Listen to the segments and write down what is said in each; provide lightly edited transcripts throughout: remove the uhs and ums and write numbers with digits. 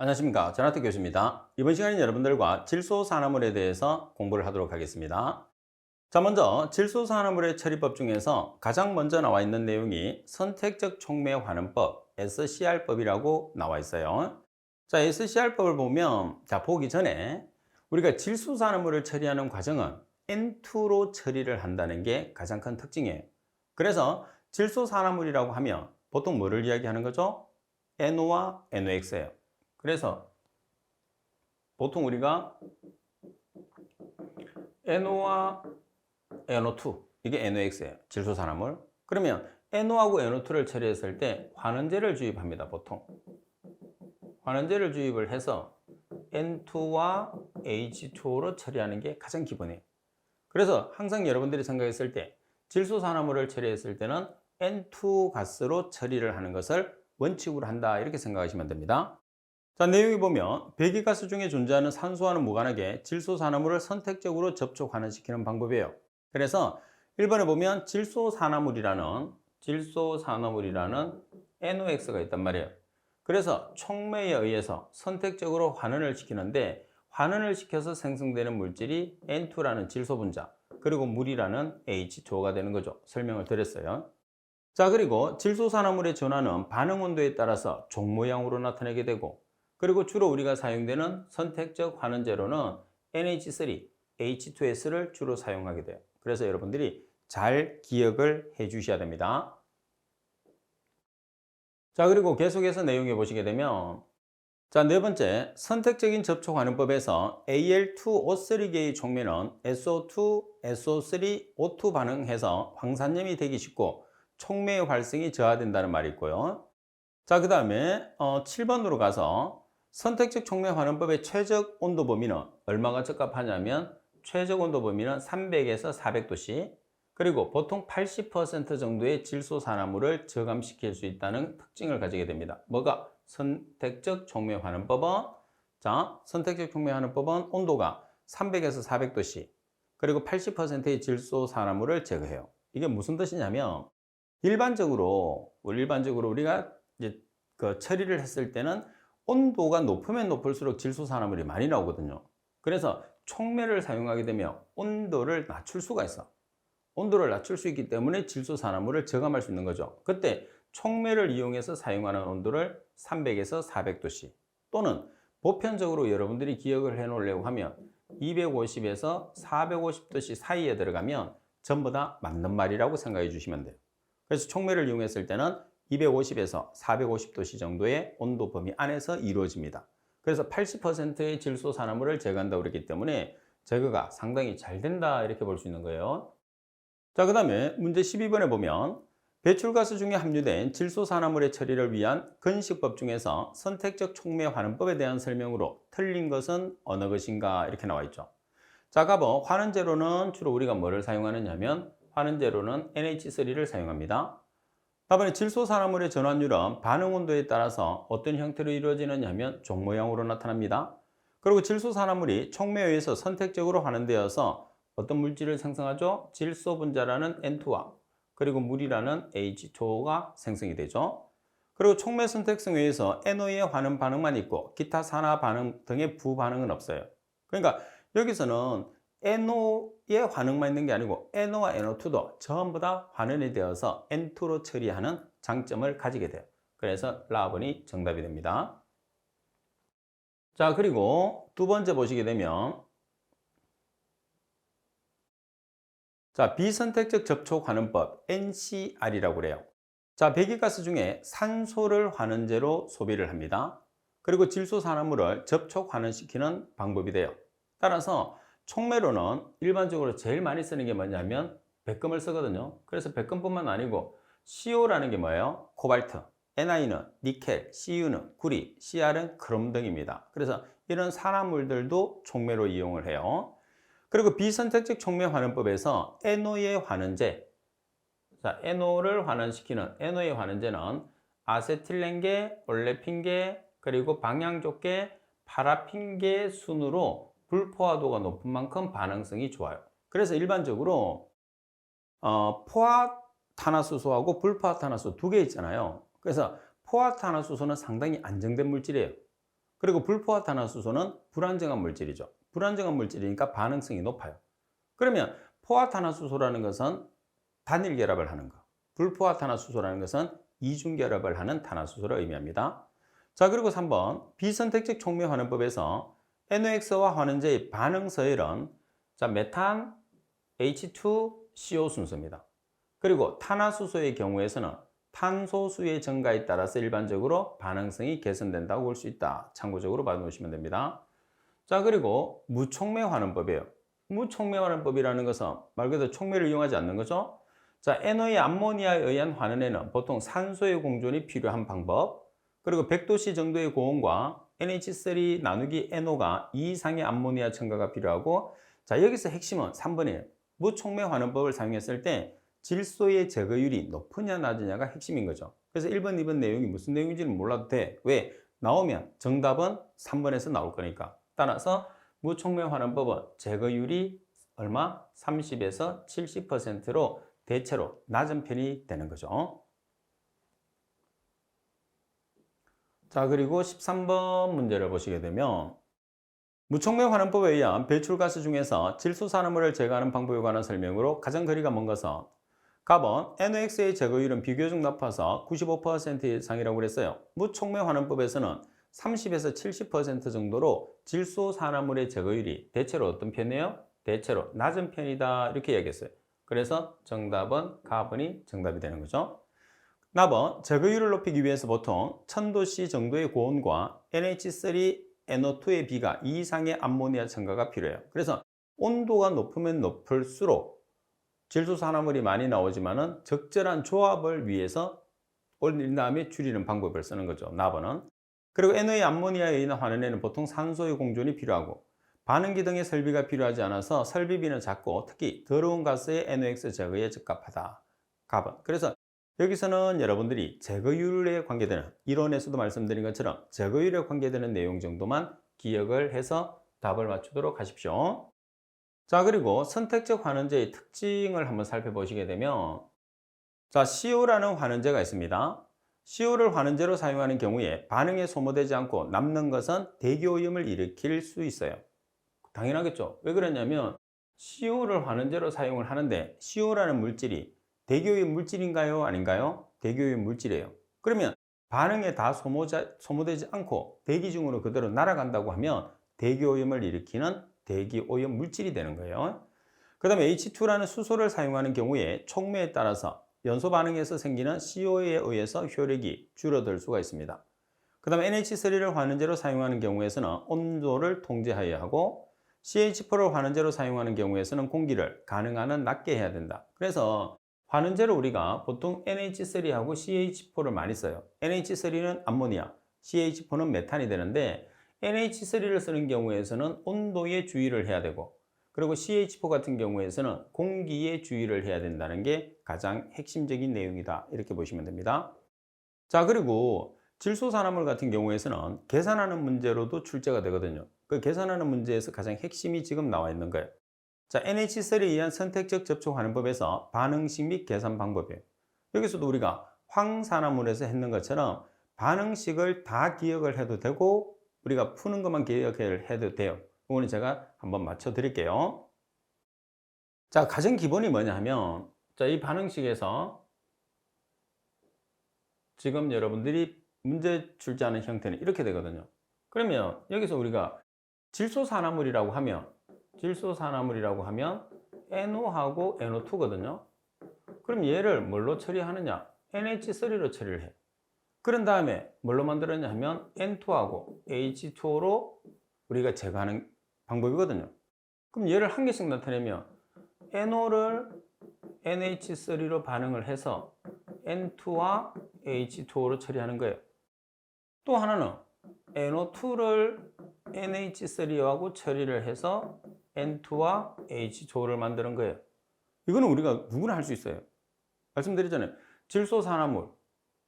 안녕하십니까. 전하태 교수입니다. 이번 시간에 여러분들과 질소산화물에 대해서 공부를 하도록 하겠습니다. 자, 먼저 질소산화물의 처리법 중에서 가장 먼저 나와 있는 내용이 선택적 촉매 환원법, SCR법이라고 나와 있어요. 자, SCR법을 보면, 보기 전에 우리가 질소산화물을 처리하는 과정은 N2로 처리를 한다는 게 가장 큰 특징이에요. 그래서 질소산화물이라고 하면 보통 뭐를 이야기하는 거죠? NO와 NOx예요. 그래서 보통 우리가 NO와 NO2, 이게 NOx예요. 질소산화물. 그러면 NO하고 NO2를 처리했을 때 환원제를 주입합니다. 보통. 환원제를 주입을 해서 N2와 H2로 처리하는 게 가장 기본이에요. 그래서 항상 여러분들이 생각했을 때 질소산화물을 처리했을 때는 N2 가스로 처리를 하는 것을 원칙으로 한다, 이렇게 생각하시면 됩니다. 자, 내용에 보면 배기가스 중에 존재하는 산소와는 무관하게 질소산화물을 선택적으로 접촉 환원시키는 방법이에요. 그래서 1번에 보면 질소산화물이라는 NOx가 있단 말이에요. 그래서 촉매에 의해서 선택적으로 환원을 시키는데, 환원을 시켜서 생성되는 물질이 N2라는 질소 분자, 그리고 물이라는 H2O가 되는 거죠. 설명을 드렸어요. 자, 그리고 질소산화물의 전환은 반응 온도에 따라서 종 모양으로 나타나게 되고, 그리고 주로 우리가 사용되는 선택적 환원제로는 NH3, H2S를 주로 사용하게 돼요. 그래서 여러분들이 잘 기억을 해 주셔야 됩니다. 자, 그리고 계속해서 내용해 보시게 되면, 자, 네 번째, 선택적인 접촉 환원법에서 Al2O3계의 촉매는 SO2, SO3, O2 반응해서 황산염이 되기 쉽고 촉매의 활성이 저하된다는 말이 있고요. 자, 그 다음에 7번으로 가서 선택적 촉매 환원법의 최적 온도 범위는 얼마가 적합하냐면, 최적 온도 범위는 300에서 400도씨, 그리고 보통 80% 정도의 질소산화물을 저감시킬 수 있다는 특징을 가지게 됩니다. 뭐가? 선택적 촉매 환원법은, 선택적 촉매 환원법은 온도가 300에서 400도씨, 그리고 80%의 질소산화물을 제거해요. 이게 무슨 뜻이냐면, 일반적으로 우리가 이제 그 처리를 했을 때는 온도가 높으면 높을수록 질소산화물이 많이 나오거든요. 그래서 촉매를 사용하게 되면 온도를 낮출 수가 있어. 온도를 낮출 수 있기 때문에 질소산화물을 저감할 수 있는 거죠. 그때 촉매를 이용해서 사용하는 온도를 300에서 400도씨, 또는 보편적으로 여러분들이 기억을 해 놓으려고 하면 250에서 450도씨 사이에 들어가면 전부 다 맞는 말이라고 생각해 주시면 돼요. 그래서 촉매를 이용했을 때는 250에서 450도씨 정도의 온도 범위 안에서 이루어집니다. 그래서 80%의 질소산화물을 제거한다고 그랬기 때문에 제거가 상당히 잘 된다, 이렇게 볼 수 있는 거예요. 자, 그 다음에 문제 12번에 보면 배출가스 중에 함유된 질소산화물의 처리를 위한 건식법 중에서 선택적 촉매 환원법에 대한 설명으로 틀린 것은 어느 것인가, 이렇게 나와 있죠. 자, 가보 환원제로는 주로 우리가 뭐를 사용하느냐면, 환원제로는 NH3를 사용합니다. 다음에 질소산화물의 전환율은 반응 온도에 따라서 어떤 형태로 이루어지느냐 하면 종 모양으로 나타납니다. 그리고 질소산화물이 촉매에 의해서 선택적으로 환원되어서 어떤 물질을 생성하죠? 질소 분자라는 N2와 그리고 물이라는 H2O가 생성이 되죠. 그리고 촉매 선택성에 의해서 NO의 환원 반응만 있고 기타 산화 반응 등의 부반응은 없어요. 그러니까 여기서는 NO의 반응만 있는 게 아니고 NO와 NO2도 전부 다 환원이 되어서 N2로 처리하는 장점을 가지게 돼요. 그래서 라번이 정답이 됩니다. 자, 그리고 두 번째 보시게 되면, 자, 비선택적 접촉 환원법 NCR이라고 그래요. 자, 배기가스 중에 산소를 환원제로 소비를 합니다. 그리고 질소산화물을 접촉 환원시키는 방법이 돼요. 따라서 촉매로는 일반적으로 제일 많이 쓰는 게 뭐냐면 백금을 쓰거든요. 그래서 백금뿐만 아니고 CO라는 게 뭐예요? 코발트, NI는 니켈, CU는 구리, CR은 크롬 등입니다. 그래서 이런 산화물들도 촉매로 이용을 해요. 그리고 비선택적 촉매 환원법에서 NO의 환원제, 자, NO를 환원시키는 NO의 환원제는 아세틸렌계, 올레핀계, 그리고 방향족계, 파라핀계 순으로 불포화도가 높은 만큼 반응성이 좋아요. 그래서 일반적으로 포화탄화수소하고 불포화탄화수소 두 개 있잖아요. 그래서 포화탄화수소는 상당히 안정된 물질이에요. 그리고 불포화탄화수소는 불안정한 물질이죠. 불안정한 물질이니까 반응성이 높아요. 그러면 포화탄화수소라는 것은 단일 결합을 하는 거. 불포화탄화수소라는 것은 이중 결합을 하는 탄화수소를 의미합니다. 자, 그리고 3번 비선택적 촉매 환원법에서 NOx와 환원제의 반응 서열은 자, 메탄, H2CO 순서입니다. 그리고 탄화수소의 경우에서는 탄소수의 증가에 따라서 일반적으로 반응성이 개선된다고 볼 수 있다. 참고적으로 봐놓으시면 됩니다. 자, 그리고 무촉매 환원법이에요. 무촉매 환원법이라는 것은 말 그대로 촉매를 이용하지 않는 거죠. 자, NO의 암모니아에 의한 환원에는 보통 산소의 공존이 필요한 방법, 그리고 100도씨 정도의 고온과 NH3 나누기 NO가 2 이상의 암모니아 첨가가 필요하고, 자, 여기서 핵심은 3번이에요. 무촉매 환원법을 사용했을 때 질소의 제거율이 높으냐 낮으냐가 핵심인 거죠. 그래서 1번, 2번 내용이 무슨 내용인지는 몰라도 돼. 왜? 나오면 정답은 3번에서 나올 거니까. 따라서 무촉매 환원법은 제거율이 얼마? 30에서 70%로 대체로 낮은 편이 되는 거죠. 자, 그리고 13번 문제를 보시게 되면 무촉매 환원법에 의한 배출가스 중에서 질소산화물을 제거하는 방법에 관한 설명으로 가장 거리가 먼 것은 갑은 NOx의 제거율은 비교적 높아서 95% 이상이라고 그랬어요. 무촉매 환원법에서는 30에서 70% 정도로 질소산화물의 제거율이 대체로 어떤 편이에요? 대체로 낮은 편이다 이렇게 얘기했어요. 그래서 정답은 가번이 정답이 되는 거죠. 나번 제거율을 높이기 위해서 보통 1000도씨 정도의 고온과 NH3NO2의 비가 2 이상의 암모니아 첨가가 필요해요. 그래서 온도가 높으면 높을수록 질소산화물이 많이 나오지만은 적절한 조합을 위해서 올린 다음에 줄이는 방법을 쓰는 거죠. 나번은. 그리고 NO의 암모니아에 의한 환원에는 보통 산소의 공존이 필요하고 반응기 등의 설비가 필요하지 않아서 설비비는 작고 특히 더러운 가스의 NOx 제거에 적합하다. 가번. 그래서 여기서는 여러분들이 제거율에 관계되는 이론에서도 말씀드린 것처럼 제거율에 관계되는 내용 정도만 기억을 해서 답을 맞추도록 하십시오. 자, 그리고 선택적 환원제의 특징을 한번 살펴보시게 되면 자, CO라는 환원제가 있습니다. CO를 환원제로 사용하는 경우에 반응에 소모되지 않고 남는 것은 대기오염을 일으킬 수 있어요. 당연하겠죠. 왜 그러냐면 CO를 환원제로 사용을 하는데 CO라는 물질이 대기오염 물질인가요? 아닌가요? 대기오염 물질이에요. 그러면 반응에 다 소모되지 않고 대기 중으로 그대로 날아간다고 하면 대기오염을 일으키는 대기오염 물질이 되는 거예요. 그 다음에 H2라는 수소를 사용하는 경우에 촉매에 따라서 연소 반응에서 생기는 CO에 의해서 효력이 줄어들 수가 있습니다. 그 다음에 NH3를 환원제로 사용하는 경우에서는 온도를 통제해야 하고 CH4를 환원제로 사용하는 경우에서는 공기를 가능한 한 낮게 해야 된다. 그래서 환원제로 우리가 보통 NH3하고 CH4를 많이 써요. NH3는 암모니아, CH4는 메탄이 되는데 NH3를 쓰는 경우에서는 온도에 주의를 해야 되고 그리고 CH4 같은 경우에서는 공기에 주의를 해야 된다는 게 가장 핵심적인 내용이다. 이렇게 보시면 됩니다. 자, 그리고 질소산화물 같은 경우에서는 계산하는 문제로도 출제가 되거든요. 그 계산하는 문제에서 가장 핵심이 지금 나와 있는 거예요. 자, NH3에 의한 선택적 접촉 환원법에서 반응식 및 계산 방법이에요. 여기서도 우리가 황산화물에서 했는 것처럼 반응식을 다 기억을 해도 되고 우리가 푸는 것만 기억을 해도 돼요. 이거는 제가 한번 맞춰 드릴게요. 자, 가장 기본이 뭐냐 하면 자, 이 반응식에서 지금 여러분들이 문제 출제하는 형태는 이렇게 되거든요. 그러면 여기서 우리가 질소산화물이라고 하면 NO하고 NO2거든요. 그럼 얘를 뭘로 처리하느냐? NH3로 처리를 해. 그런 다음에 뭘로 만들었냐 하면 N2하고 H2O로 우리가 제거하는 방법이거든요. 그럼 얘를 한 개씩 나타내면 NO를 NH3로 반응을 해서 N2와 H2O로 처리하는 거예요. 또 하나는 NO2를 NH3하고 처리를 해서 N2와 H2O를 만드는 거예요. 이거는 우리가 누구나 할 수 있어요. 말씀드렸잖아요. 질소산화물,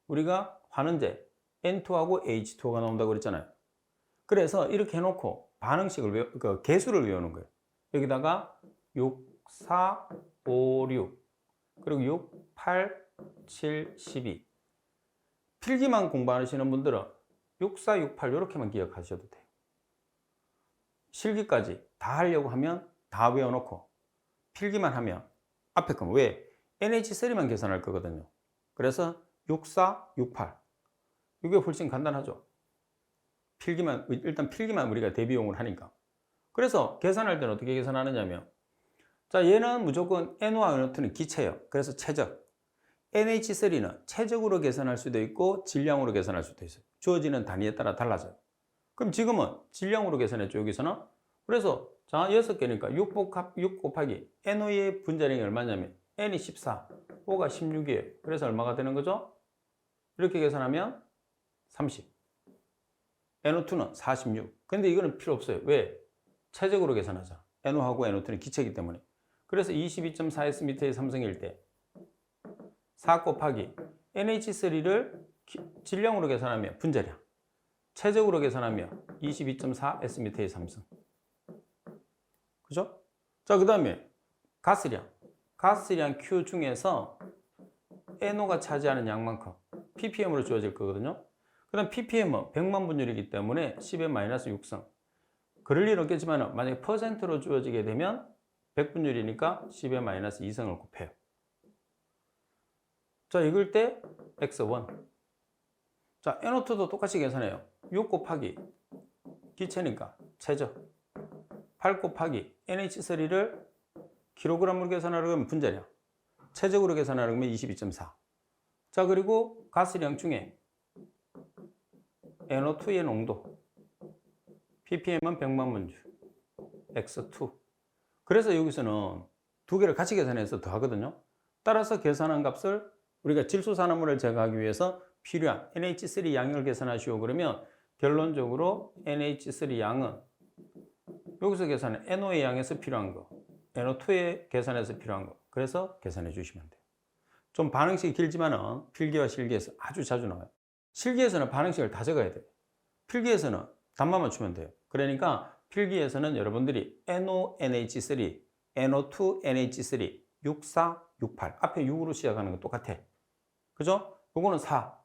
우리가 환원제 N2하고 H2O가 나온다고 그랬잖아요. 그래서 이렇게 해놓고 반응식을 개수를 외우는 거예요. 여기다가 6, 4, 5, 6 그리고 6, 8, 7, 12 필기만 공부하시는 분들은 64, 68 이렇게만 기억하셔도 돼요. 실기까지 다 하려고 하면 다 외워놓고 필기만 하면 앞에 건 왜? NH3만 계산할 거거든요. 그래서 64, 68 이게 훨씬 간단하죠. 필기만 일단 필기만 우리가 대비용을 하니까. 그래서 계산할 때는 어떻게 계산하느냐면 자 얘는 무조건 NO와 NO2는 기체예요. 그래서 최적. NH3는 최적으로 계산할 수도 있고 질량으로 계산할 수도 있어요. 주어지는 단위에 따라 달라져요. 그럼 지금은 질량으로 계산했죠, 여기서는. 그래서 자 6개니까 6 곱하기 NO의 분자량이 얼마냐면 N이 14, O가 16이에요. 그래서 얼마가 되는 거죠? 이렇게 계산하면 30. NO2는 46. 근데 이거는 필요 없어요. 왜? 최적으로 계산하자. NO하고 NO2는 기체이기 때문에. 그래서 22.4Sm의 삼성일 때 4 곱하기 NH3를 질량으로 계산하면 분자량. 최적으로 계산하면 22.4Sm의 삼성. 그죠? 자, 그 다음에 가스량. 가스량 Q 중에서 NO가 차지하는 양만큼 ppm으로 주어질 거거든요. 그 다음 ppm은 100만 분율이기 때문에 10의 마이너스 6성. 그럴 일 없겠지만 만약에 퍼센트로 주어지게 되면 100분율이니까 10의 마이너스 2성을 곱해요. 자, 이걸 때 x1. 자, NO2도 똑같이 계산해요. 6 곱하기 기체니까 최적. 8 곱하기 NH3를 킬로그램으로 계산하려면 분자량. 최적으로 계산하려면 22.4. 자, 그리고 가스량 중에 NO2의 농도. ppm은 100만 분율. x2. 그래서 여기서는 두 개를 같이 계산해서 더하거든요. 따라서 계산한 값을 우리가 질소산화물을 제거하기 위해서 필요한 NH3 양을 계산하시오. 그러면 결론적으로 NH3 양은 여기서 계산해 NO의 양에서 필요한 거, NO2의 계산에서 필요한 거. 그래서 계산해 주시면 돼요. 좀 반응식이 길지만은 필기와 실기에서 아주 자주 나와요. 실기에서는 반응식을 다 적어야 돼요. 필기에서는 답만 맞추면 돼요. 그러니까 필기에서는 여러분들이 NONH3, NO2NH3, 64, 68 앞에 6으로 시작하는 거 똑같아. 그죠? 요거는 4,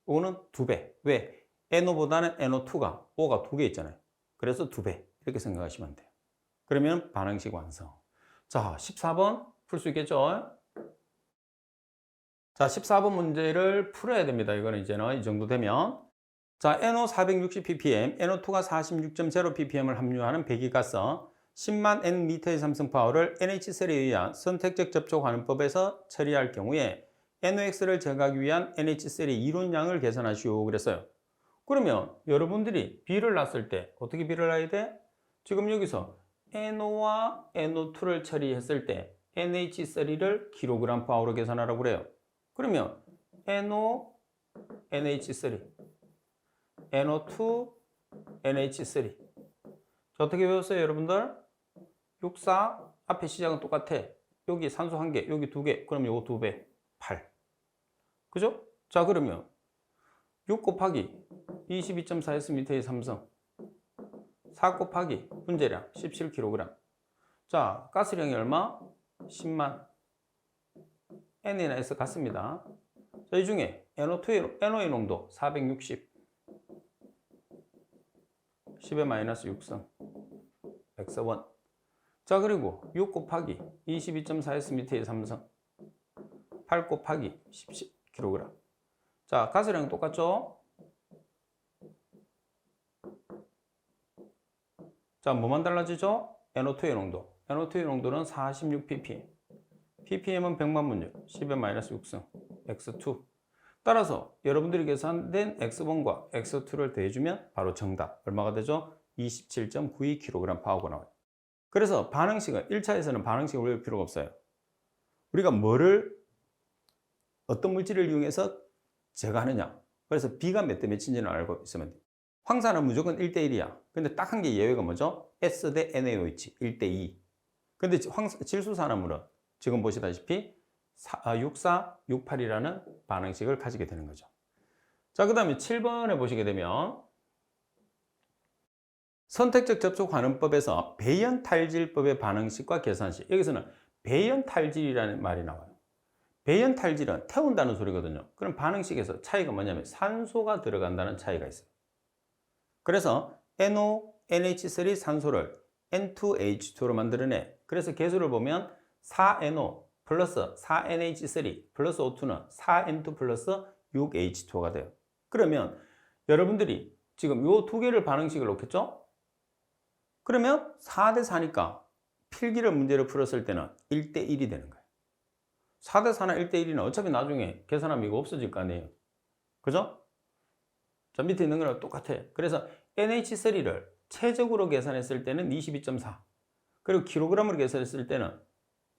요거는 2배. 왜? NO보다는 NO2가 O가 2개 있잖아요. 그래서 2배 이렇게 생각하시면 돼요. 그러면 반응식 완성. 자, 14번 풀 수 있겠죠? 자, 14번 문제를 풀어야 됩니다. 이거는 이제는 이 정도 되면. 자, NO 460ppm, NO2가 46.0ppm을 함유하는 배기가스 10만 Nm의 삼성 파워를 NH3에 의한 선택적 접촉 환원법에서 처리할 경우에 NOx를 제거하기 위한 NH3 이론량을 계산하시오. 그랬어요. 그러면 여러분들이 B를 놨을 때 어떻게 B를 놔야 돼? 지금 여기서 NO와 NO2를 처리했을 때 NH3를 킬로그램 파워로 계산하라고 그래요. 그러면 NO, NH3, NO2, NH3. 자, 어떻게 외웠어요, 여러분들? 64, 앞에 시작은 똑같아. 여기 산소 1개, 여기 2개. 그럼 요거 2배, 8. 그죠? 자, 그러면 6 곱하기 22.4Sm의 삼성. 4 곱하기 분자량 17kg. 자, 가스량이 얼마? 10만. N이나 S 같습니다. 자, 이 중에 NO의 농도 460. 10의 마이너스 6성. X1. 자, 그리고 6 곱하기 22.4Sm의 삼성. 8 곱하기 17kg. 자, 가스량 똑같죠? 자, 뭐만 달라지죠? NO2의 농도. NO2의 농도는 46ppm. ppm은 100만 분율. 10의 마이너스 6성. X2. 따라서 여러분들이 계산된 X1과 X2를 더해주면 바로 정답. 얼마가 되죠? 27.92kg 파워가 나와요. 그래서 반응식은 1차에서는 반응식을 외울 필요가 없어요. 우리가 어떤 물질을 이용해서 제거하느냐. 그래서 B가 몇 대 몇인지는 알고 있으면 돼요. 황산은 무조건 1대1이야. 근데 딱 한 개 예외가 뭐죠? S 대 NaOH 1대2. 근데 질소산화물은 지금 보시다시피 64, 68이라는 반응식을 가지게 되는 거죠. 자, 그 다음에 7번에 보시게 되면 선택적 접촉 환원법에서 배연탈질법의 반응식과 계산식. 여기서는 배연탈질이라는 말이 나와요. 배연탈질은 태운다는 소리거든요. 그럼 반응식에서 차이가 뭐냐면 산소가 들어간다는 차이가 있어요. 그래서 NO, NH3 산소를 N2H2로 만들어내. 그래서 개수를 보면 4NO 플러스 4NH3 플러스 O2는 4N2 플러스 6H2가 돼요. 그러면 여러분들이 지금 요 두 개를 반응식을 놓겠죠? 그러면 4대 4니까 필기를 문제를 풀었을 때는 1대 1이 되는 거예요. 4대 4나 1대 1이는 어차피 나중에 계산하면 이거 없어질 거 아니에요. 그죠? 자, 밑에 있는 거랑 똑같아요. 그래서 NH3를 최적으로 계산했을 때는 22.4. 그리고 킬로그램으로 계산했을 때는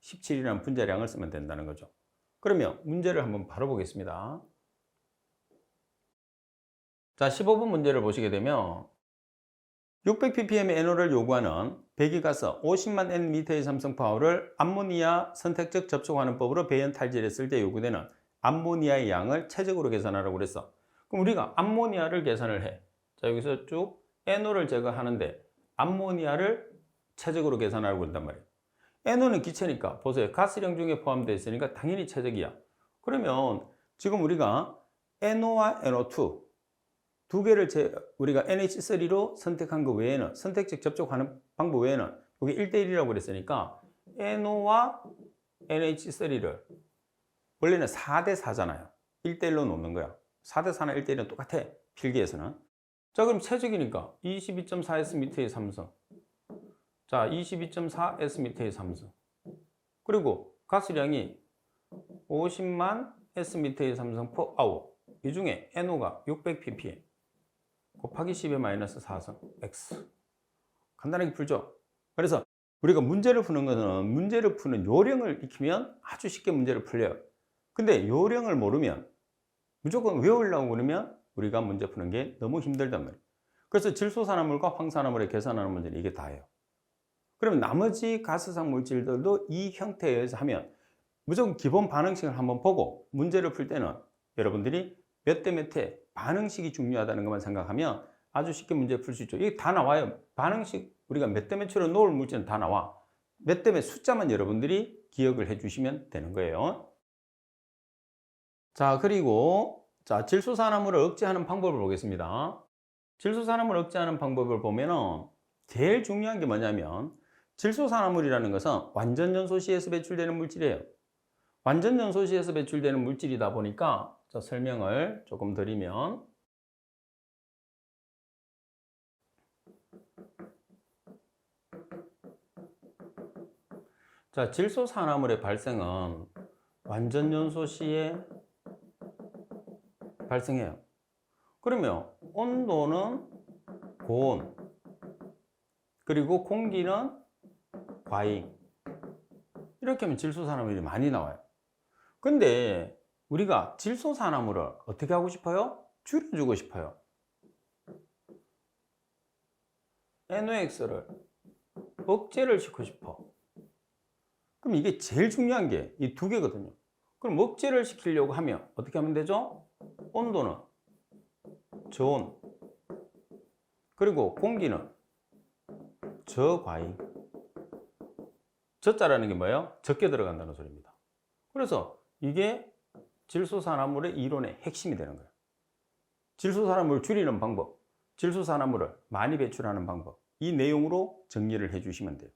17이라는 분자량을 쓰면 된다는 거죠. 그러면 문제를 한번 바로 보겠습니다. 자, 15번 문제를 보시게 되면 600ppm의 NO를 요구하는 배기가스 50만 Nm의 삼성 파워를 암모니아 선택적 접촉환원법으로 배연 탈질했을 때 요구되는 암모니아의 양을 최적으로 계산하라고 그랬어. 그럼 우리가 암모니아를 계산을 해. 자, 여기서 쭉 NO를 제거하는데 암모니아를 최적으로 계산하라고 그런단 말이에요. NO는 기체니까 보세요. 가스령 중에 포함되어 있으니까 당연히 최적이야. 그러면 지금 우리가 NO와 NO2 두 개를 우리가 NH3로 선택한 거 외에는 선택적 접촉하는 방법 외에는 여기 1대1이라고 그랬으니까 NO와 NH3를 원래는 4대 4잖아요. 1대1로 놓는 거야. 4대 4나 1대1은 똑같아. 필기에서는. 자, 그럼 최적이니까 22.4Sm의 삼성. 자, 22.4 Sm의 삼성. 그리고 가스량이 50만 Sm의 삼성 per hour. 이 중에 NO가 600ppm. 곱하기 10의 마이너스 4성 X. 간단하게 풀죠. 그래서 우리가 문제를 푸는 것은 문제를 푸는 요령을 익히면 아주 쉽게 문제를 풀려요. 근데 요령을 모르면 무조건 외우려고 그러면 우리가 문제 푸는 게 너무 힘들단 말이에요. 그래서 질소산화물과 황산화물의 계산하는 문제는 이게 다예요. 그러면 나머지 가스상 물질들도 이 형태에 의해서 하면 무조건 기본 반응식을 한번 보고 문제를 풀 때는 여러분들이 몇 대 몇에 반응식이 중요하다는 것만 생각하면 아주 쉽게 문제 풀 수 있죠. 이게 다 나와요. 반응식 우리가 몇 대 몇으로 놓을 물질은 다 나와. 몇 대 몇 숫자만 여러분들이 기억을 해 주시면 되는 거예요. 자, 그리고 자, 질소산화물을 억제하는 방법을 보겠습니다. 질소산화물을 억제하는 방법을 보면은 제일 중요한 게 뭐냐면 질소산화물이라는 것은 완전 연소시에서 배출되는 물질이에요. 완전 연소시에서 배출되는 물질이다 보니까 자, 설명을 조금 드리면 자, 질소산화물의 발생은 완전 연소시에 발생해요. 그러면 온도는 고온, 그리고 공기는 과잉. 이렇게 하면 질소산화물이 많이 나와요. 근데 우리가 질소산화물을 어떻게 하고 싶어요? 줄여주고 싶어요. NOx를 억제를 시키고 싶어. 그럼 이게 제일 중요한 게 이 두 개거든요. 그럼 억제를 시키려고 하면 어떻게 하면 되죠? 온도는 저온, 그리고 공기는 저과잉. 저자라는 게 뭐예요? 적게 들어간다는 소리입니다. 그래서 이게 질소산화물의 이론의 핵심이 되는 거예요. 질소산화물을 줄이는 방법, 질소산화물을 많이 배출하는 방법, 이 내용으로 정리를 해주시면 돼요.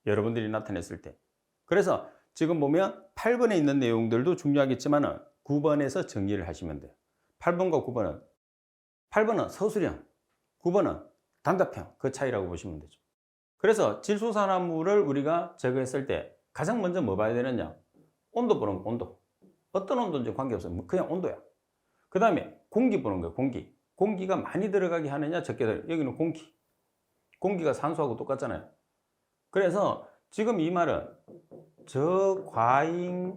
여러분들이 나타냈을 때. 그래서 지금 보면 8번에 있는 내용들도 중요하겠지만 9번에서 정리를 하시면 돼요. 8번과 9번은 8번은 서술형, 9번은 단답형, 그 차이라고 보시면 되죠. 그래서 질소산화물을 우리가 제거했을 때 가장 먼저 뭐 봐야 되느냐? 온도 보는 거, 온도. 어떤 온도인지 관계없어요. 그냥 온도야. 그 다음에 공기 보는 거예요. 공기. 공기가 많이 들어가게 하느냐, 적게 들어가게. 여기는 공기. 공기가 산소하고 똑같잖아요. 그래서 지금 이 말은 저과잉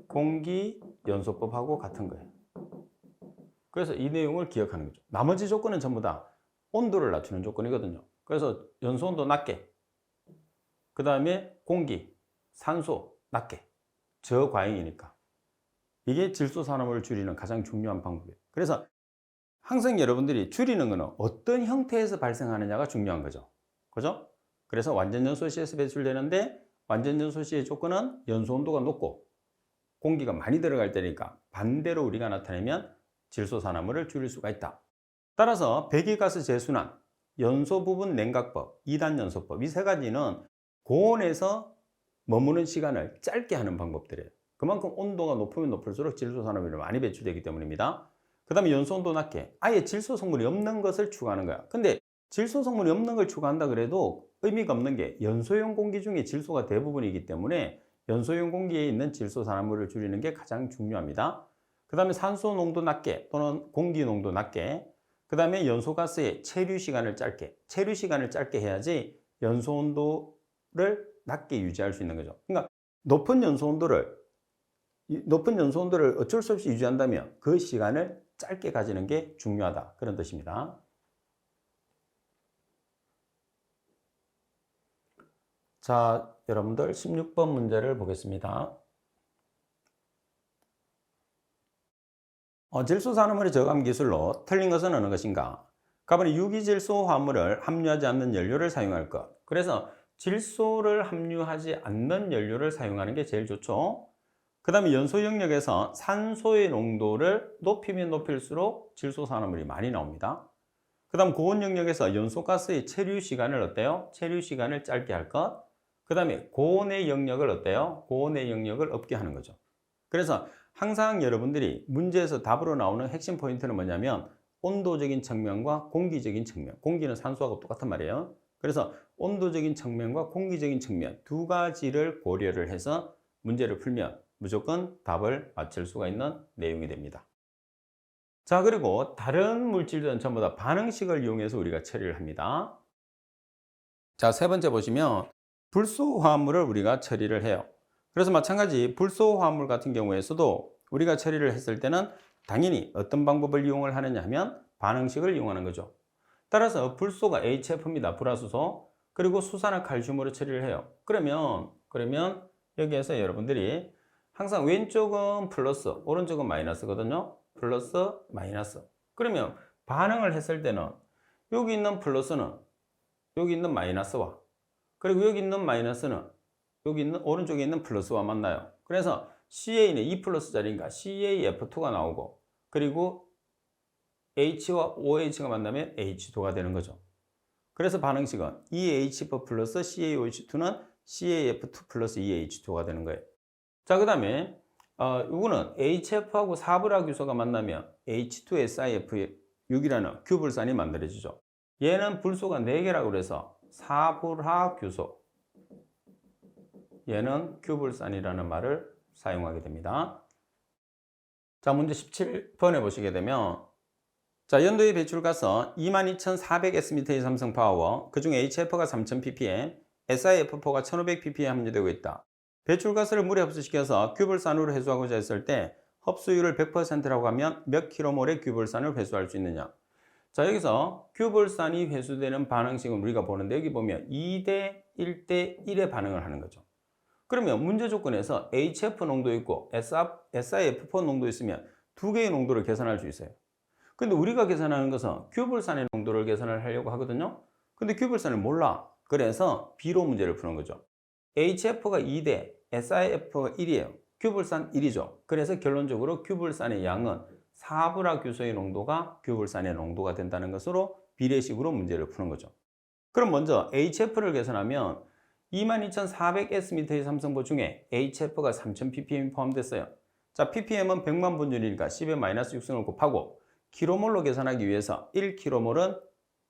공기 연소법하고 같은 거예요. 그래서 이 내용을 기억하는 거죠. 나머지 조건은 전부 다 온도를 낮추는 조건이거든요. 그래서 연소온도 낮게, 그 다음에 공기, 산소 낮게, 저과잉이니까. 이게 질소산화물을 줄이는 가장 중요한 방법이에요. 그래서 항상 여러분들이 줄이는 거는 어떤 형태에서 발생하느냐가 중요한 거죠. 그죠? 그래서 완전 연소시에서 배출되는데 완전 연소시의 조건은 연소 온도가 높고 공기가 많이 들어갈 때니까 반대로 우리가 나타내면 질소산화물을 줄일 수가 있다. 따라서 배기가스 재순환, 연소 부분 냉각법, 2단 연소법 이 세 가지는 고온에서 머무는 시간을 짧게 하는 방법들이에요. 그만큼 온도가 높으면 높을수록 질소 산화물이 많이 배출되기 때문입니다. 그 다음에 연소 온도 낮게 아예 질소 성분이 없는 것을 추가하는 거야. 근데 질소 성분이 없는 걸 추가한다 그래도 의미가 없는 게 연소형 공기 중에 질소가 대부분이기 때문에 연소형 공기에 있는 질소 산화물을 줄이는 게 가장 중요합니다. 그 다음에 산소 농도 낮게 또는 공기 농도 낮게, 그 다음에 연소가스의 체류 시간을 짧게 해야지 연소 온도를 낮게 유지할 수 있는 거죠. 그러니까 높은 연소 온도를 어쩔 수 없이 유지한다면 그 시간을 짧게 가지는 게 중요하다. 그런 뜻입니다. 자, 여러분들 16번 문제를 보겠습니다. 질소 산화물의 저감 기술로 틀린 것은 어느 것인가? 가번이 유기질소 화물을 함유하지 않는 연료를 사용할 것. 그래서 질소를 함유하지 않는 연료를 사용하는 게 제일 좋죠. 그 다음에 연소 영역에서 산소의 농도를 높이면 높일수록 질소 산화물이 많이 나옵니다. 그 다음 고온 영역에서 연소가스의 체류 시간을 어때요? 체류 시간을 짧게 할 것. 그 다음에 고온의 영역을 어때요? 고온의 영역을 없게 하는 거죠. 그래서 항상 여러분들이 문제에서 답으로 나오는 핵심 포인트는 뭐냐면 온도적인 측면과 공기적인 측면. 공기는 산소하고 똑같단 말이에요. 그래서 온도적인 측면과 공기적인 측면 두 가지를 고려를 해서 문제를 풀면 무조건 답을 맞출 수가 있는 내용이 됩니다. 자, 그리고 다른 물질들은 전부 다 반응식을 이용해서 우리가 처리를 합니다. 자, 세 번째 보시면 불소 화합물을 우리가 처리를 해요. 그래서 마찬가지 불소 화합물 같은 경우에서도 우리가 처리를 했을 때는 당연히 어떤 방법을 이용을 하느냐 하면 반응식을 이용하는 거죠. 따라서 불소가 HF입니다. 불화수소. 그리고 수산화 칼슘으로 처리를 해요. 그러면 여기에서 여러분들이 항상 왼쪽은 플러스, 오른쪽은 마이너스거든요. 플러스, 마이너스. 그러면 반응을 했을 때는 여기 있는 플러스는 여기 있는 마이너스와, 그리고 여기 있는 마이너스는 여기 있는 오른쪽에 있는 플러스와 만나요. 그래서 CA는 2 플러스 자리니까 CaF2가 나오고, 그리고 H와 OH가 만나면 H2가 되는 거죠. 그래서 반응식은 EHF 플러스 CaOH2는 CaF2 플러스 EH2가 되는 거예요. 자, 그 다음에 이거는 HF하고 사불화규소가 만나면 H2SiF6이라는 규불산이 만들어지죠. 얘는 불소가 4개라고 그래서 사불화규소, 얘는 규불산이라는 말을 사용하게 됩니다. 자, 문제 17번에 보시게 되면, 자, 연도의 배출가스 22,400Sm의 삼성 파워, 그 중에 HF가 3000ppm, SiF4가 1500ppm 함유되고 있다. 배출가스를 물에 흡수시켜서 규불산으로 회수하고자 했을 때 흡수율을 100%라고 하면 몇 킬로몰의 규불산을 회수할 수 있느냐? 자, 여기서 규불산이 회수되는 반응식은 우리가 보는데, 여기 보면 2대 1대 1의 반응을 하는 거죠. 그러면 문제 조건에서 HF 농도 있고 SiF4 농도 있으면 두 개의 농도를 계산할 수 있어요. 근데 우리가 계산하는 것은 규불산의 농도를 계산을 하려고 하거든요. 근데 규불산을 몰라. 그래서 B로 문제를 푸는 거죠. HF가 2대 SiF가 1이에요. 규불산 1이죠. 그래서 결론적으로 규불산의 양은 사불화규소의 농도가 규불산의 농도가 된다는 것으로 비례식으로 문제를 푸는 거죠. 그럼 먼저 HF를 계산하면 22,400Sm의 삼성보 중에 HF가 3000ppm이 포함됐어요. 자, ppm은 100만 분율이니까 10의 마이너스 6승을 곱하고 킬로몰로 계산하기 위해서 1킬로몰은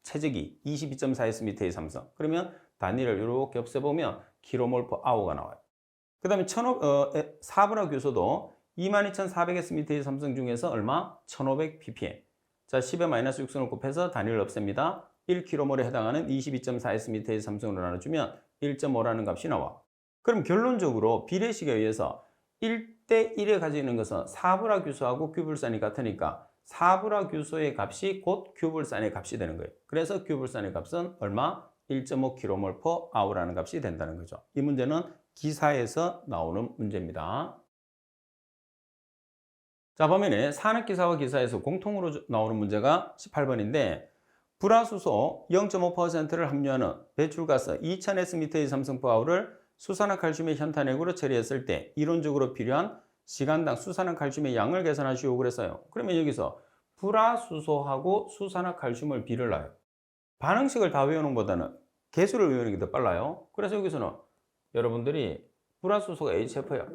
최적이 22.4Sm의 삼성. 그러면 단위를 이렇게 없애보면 킬로몰 per hour가 나와요. 그 다음에 사불화규소도 22,400Sm의 삼성 중에서 얼마? 1500ppm. 자, 10의 마이너스 6승을 곱해서 단위를 없앱니다. 1킬로몰에 해당하는 22.4Sm의 삼성으로 나눠주면 1.5라는 값이 나와. 그럼 결론적으로 비례식에 의해서 1대 1에 가지고 있는 것은 사불화규소하고 규불산이 같으니까 사불화규소의 값이 곧 규불산의 값이 되는 거예요. 그래서 규불산의 값은 얼마? 1.5kmol per hour라는 값이 된다는 거죠. 이 문제는 기사에서 나오는 문제입니다. 자, 보면 산업기사와 기사에서 공통으로 나오는 문제가 18번인데, 불화수소 0.5%를 함유하는 배출가스 2000Sm의 삼성 파워를 수산화칼슘의 현탄액으로 처리했을 때 이론적으로 필요한 시간당 수산화칼슘의 양을 계산하시오 그랬어요. 그러면 여기서 불화수소하고 수산화칼슘을 비를 놔요. 반응식을 다 외우는 것보다는 개수를 외우는 게 더 빨라요. 그래서 여기서는 여러분들이 불화수소가 HF야.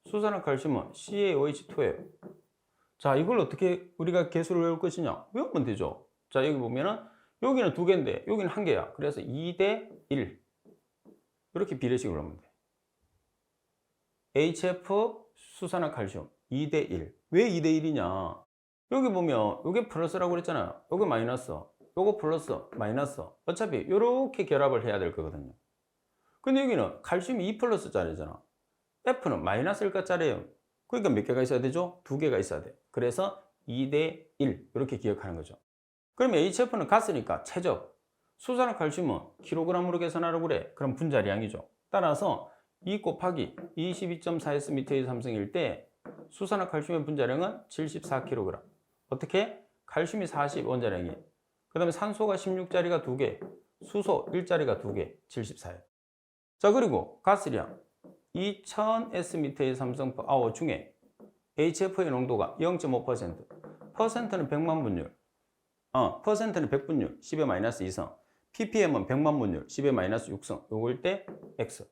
수산화칼슘은 CaOH2예요. 자, 이걸 어떻게 우리가 개수를 외울 것이냐? 외우면 되죠. 자, 여기 보면은 여기는 2개인데 여기는 1개야. 그래서 2대 1. 이렇게 비례식으로 하면 돼. HF 수산화칼슘 2대 1. 왜 2대 1이냐? 여기 보면 이게 플러스라고 그랬잖아요. 요거 마이너스. 요거 플러스, 마이너스. 어차피 이렇게 결합을 해야 될 거거든요. 근데 여기는 칼슘이 2 플러스짜리잖아. F는 마이너스일까 짜리예요. 그러니까 몇 개가 있어야 되죠? 2개가 있어야 돼. 그래서 2대 1 이렇게 기억하는 거죠. 그럼 HF는 같으니까 최적. 수산화칼슘은 킬로그램으로 계산하라고 그래. 그럼 분자량이죠. 따라서 2 곱하기 22.4S m3일 때 수산화칼슘의 분자량은 74kg. 어떻게? 칼슘이 40 원자량이. 그 다음에 산소가 16짜리가 2개, 수소 1짜리가 2개, 74예요. 자, 그리고 가스량 2000S m3 중에 HF의 농도가 0.5%, 퍼센트는 100만 분율, 퍼센트는 100분율, 10의 마이너스 2성, ppm은 100만 분율, 10의 마이너스 6성, 요걸 때 X.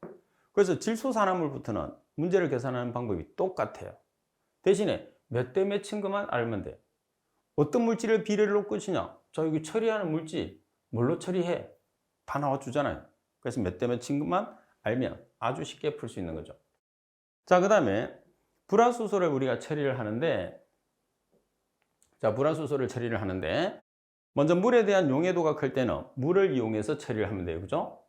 그래서 질소산화물부터는 문제를 계산하는 방법이 똑같아요. 대신에 몇 대 몇인 것만 알면 돼. 어떤 물질을 비례를 놓을 것이냐? 자, 여기 처리하는 물질, 뭘로 처리해? 다 나와주잖아요. 그래서 몇 대 몇인 것만 알면 아주 쉽게 풀 수 있는 거죠. 자, 그 다음에 불화수소를 우리가 처리를 하는데, 먼저 물에 대한 용해도가 클 때는 물을 이용해서 처리를 하면 돼요. 그죠?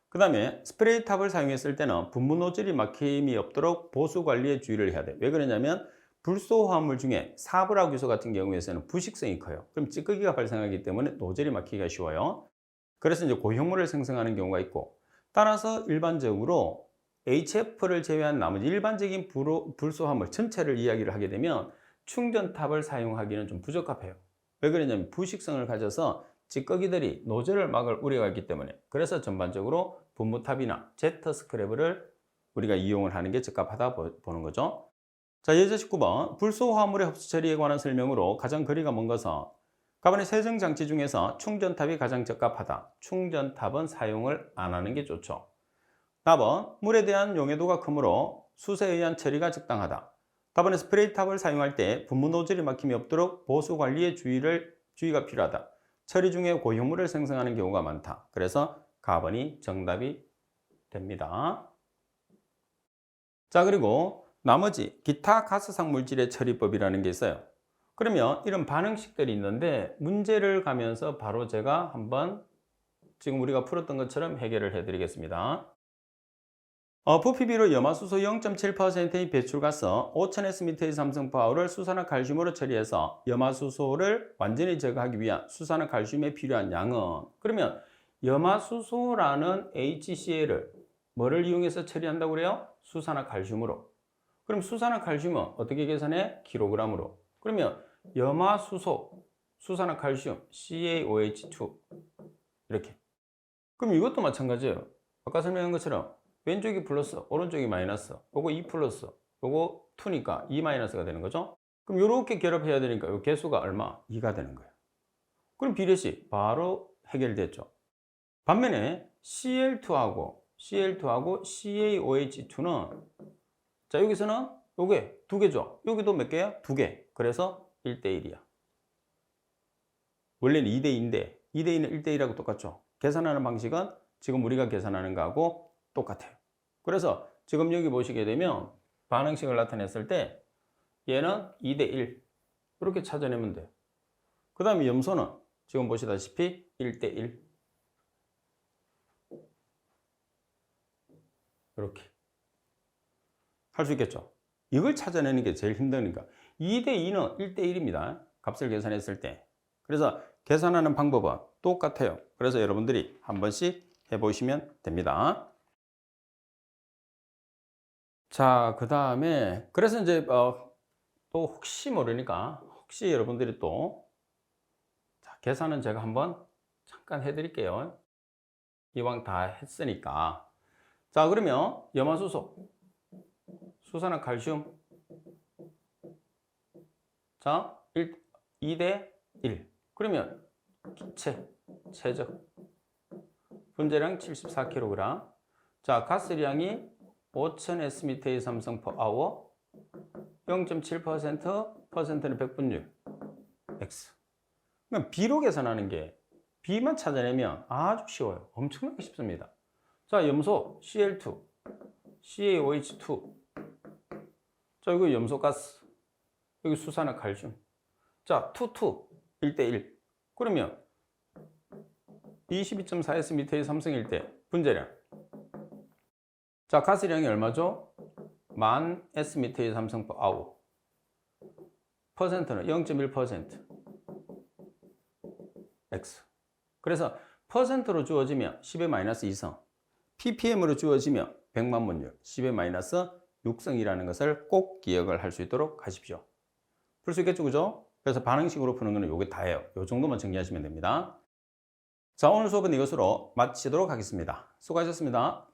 그 다음에 스프레이 탑을 사용했을 때는 분무 노즐이 막힘이 없도록 보수 관리에 주의를 해야 돼요. 왜 그러냐면 불소 화합물 중에 사브라 규소 같은 경우에서는 부식성이 커요. 그럼 찌꺼기가 발생하기 때문에 노즐이 막히기가 쉬워요. 그래서 이제 고형물을 생성하는 경우가 있고, 따라서 일반적으로 HF를 제외한 나머지 일반적인 불소 화합물 전체를 이야기를 하게 되면 충전탑을 사용하기는 좀 부적합해요. 왜 그러냐면 부식성을 가져서 찌꺼기들이 노즐을 막을 우려가 있기 때문에. 그래서 전반적으로 분무탑이나 제트 스크래브를 우리가 이용을 하는 게 적합하다 보는 거죠. 자, 예제 19번. 불소 화합물의 흡수 처리에 관한 설명으로 가장 거리가 먼 것은 가번의 세정 장치 중에서 충전탑이 가장 적합하다. 충전탑은 사용을 안 하는 게 좋죠. 답은 물에 대한 용해도가 크므로 숯에 의한 처리가 적당하다. 답은 스프레이 탑을 사용할 때 분무 노즐이 막힘이 없도록 보수 관리에 주의가 필요하다. 처리 중에 고형물을 생성하는 경우가 많다. 그래서 가번이 정답이 됩니다. 자, 그리고 나머지 기타 가스상 물질의 처리법이라는 게 있어요. 그러면 이런 반응식들이 있는데 문제를 가면서 바로 제가 한번 지금 우리가 풀었던 것처럼 해결을 해 드리겠습니다. 부피비로 염화수소 0.7%의 배출가스 5000S의 삼성파워를 수산화칼슘으로 처리해서 염화수소를 완전히 제거하기 위한 수산화칼슘에 필요한 양은, 그러면 염화수소라는 HCl을 뭐를 이용해서 처리한다고 그래요? 수산화칼슘으로. 그럼 수산화칼슘은 어떻게 계산해? 킬로그램으로. 그러면 염화수소, 수산화칼슘, CaOH2 이렇게. 그럼 이것도 마찬가지예요. 아까 설명한 것처럼 왼쪽이 플러스, 오른쪽이 마이너스. 요거 2 플러스, 요거 2니까 2 마이너스가 되는 거죠. 그럼 이렇게 결합해야 되니까 요 개수가 얼마? 2가 되는 거예요. 그럼 비례식 바로 해결됐죠. 반면에 Cl2하고 CaOH2는 자, 여기서는 요게 2개죠. 여기도 몇 개야? 2개. 그래서 1대1이야. 원래는 2대2인데 2대2는 1대1하고 똑같죠. 계산하는 방식은 지금 우리가 계산하는 거하고 똑같아요. 그래서 지금 여기 보시게 되면 반응식을 나타냈을 때 얘는 2대1 이렇게 찾아내면 돼요. 그 다음에 염소는 지금 보시다시피 1대1 이렇게 할 수 있겠죠. 이걸 찾아내는 게 제일 힘드니까 2대2는 1대1입니다. 값을 계산했을 때. 그래서 계산하는 방법은 똑같아요. 그래서 여러분들이 한 번씩 해보시면 됩니다. 자, 그 다음에 그래서 이제 또 혹시 모르니까 혹시 여러분들이 또 자, 계산은 제가 한번 잠깐 해드릴게요. 이왕 다 했으니까. 자, 그러면 염화수소, 수산화칼슘. 자, 2대 1. 그러면 최적 분재량 74kg. 자, 가스량이 5000 Sm의 삼성 per hour. 0.7% 퍼센트는 100분율 X. 그러면 B로 계산하는 게 B만 찾아내면 아주 쉬워요. 엄청나게 쉽습니다. 자, 염소 Cl2, CaOH2. 자, 이거 염소가스. 여기 수산화 칼슘. 자, 1대1. 그러면 22.4Sm의 삼성일 때 분재량. 자, 가스량이 얼마죠? 10,000 Sm의 삼성 per hour. 퍼센트는 0.1% X. 그래서 퍼센트로 주어지면 10의 마이너스 2성, ppm으로 주어지면 100만 분율 10의 마이너스 6성이라는 것을 꼭 기억을 할 수 있도록 하십시오. 풀 수 있겠죠, 그죠? 그래서 반응식으로 푸는 거는 요게 다예요. 요 정도만 정리하시면 됩니다. 자, 오늘 수업은 이것으로 마치도록 하겠습니다. 수고하셨습니다.